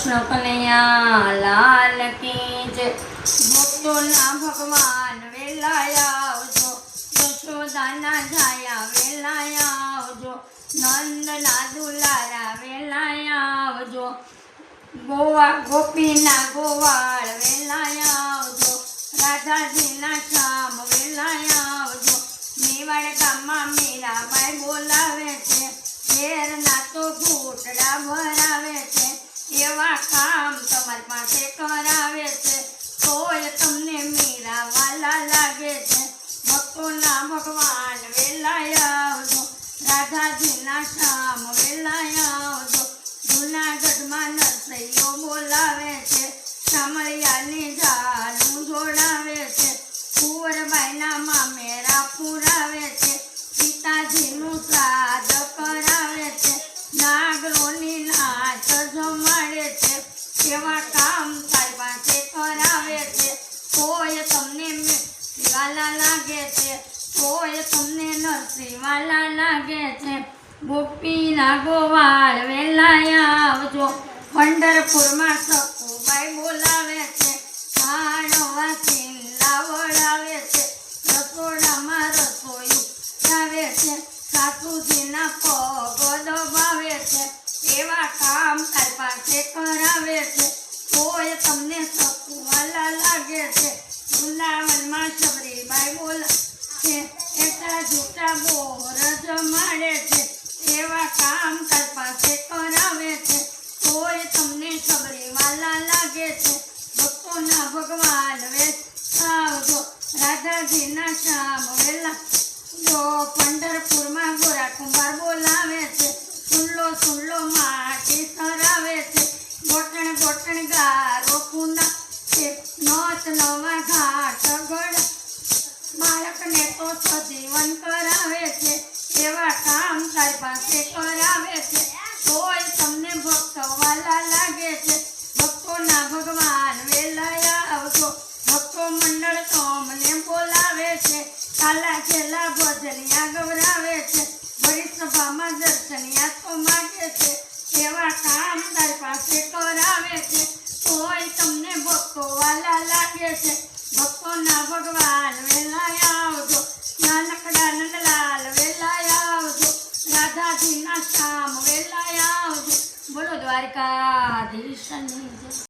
कृष्ण कन्हैया लाल की जय। भक्तोना भगवान वेलाया आवजो, यशोदाना जाया वेलाया आवजो, नंदना दुलारा वेलाया आवजो, गोवा गोपीना गोवाळ वेलाया आवजो, राधाजीना श्याम वेलाया आवजो, मेवाड़ गाममां मीराबाई बोलावे छे, घेरना तो घूंटड़ा भरावे छे, एवा काम तमारी पासे करावे छे, तोय तमने मीरा वाला लागे छे। भक्तोना भगवान वेलाया आवजो, राधाजीना श्याम वेलाया आवजो, जूनागढ़मां नरसैयो बोलावे छे, शामळियानी झालू जोड़ावे छे, कुंवरबाईना मामेरा पुरावे छे, पिताजीनुं श्राद्ध करावे छे, नागरोनी नाच जमाड़े छे, केवा काम तारी पासे करावे छे, तोय तमने वाला लागे छे, तोय तमने नरसी वाला लागे छे। गोपीना गोवाळ वेलाया आवजो, पंढरपुरमां सखुबाई बोलावे छे, भाणवा सिंला वळावे छे, रसोडामां रसोई लावे छे, सासूजीना पग दबावे छे, एवा काम तारी पासे करावे छे, तोय तमने सखुवाला लागे छे। वृंदावनमां शबरीबाई बोलावे छे, एटला झूठा बोर जमाड़े छे, एवा काम तारी पासे करावे छे, तोय तमने शबरीवाला लागे छे। भक्तोना भगवान वेलाया आवजो, राधाजीना श्याम वेलाया आवजो, पंढरपुरमां गोरा कुंभार बोलावे छे, सुनलो माटी सरावे छे, गोटण गोटण गारो पूना छे, नोच नवा घाट गड़ा बाळकने तो सजीवन करावे छे, एवा काम तारी पासे करावे छे, तोय तमने भक्तवाला लागे छे। भक्तोना भगवान वेलाया आवजो, भक्तो मंडळ तमने बोलावे छे, काला चेला भजनिया गवरावे छे, बड़ी सभामां दर्शनिया तो मागे छे, एवा काम तारी पासे करावे छे, तोय तमने भक्तोवाला लागे छे। भक्तोना भगवान वेलाया आवजो, नानकड़ा नंदलाल वेलाया आवजो, राधाजीना श्याम वेलाया आवजो। बोलो द्वारकाधीशनी जय।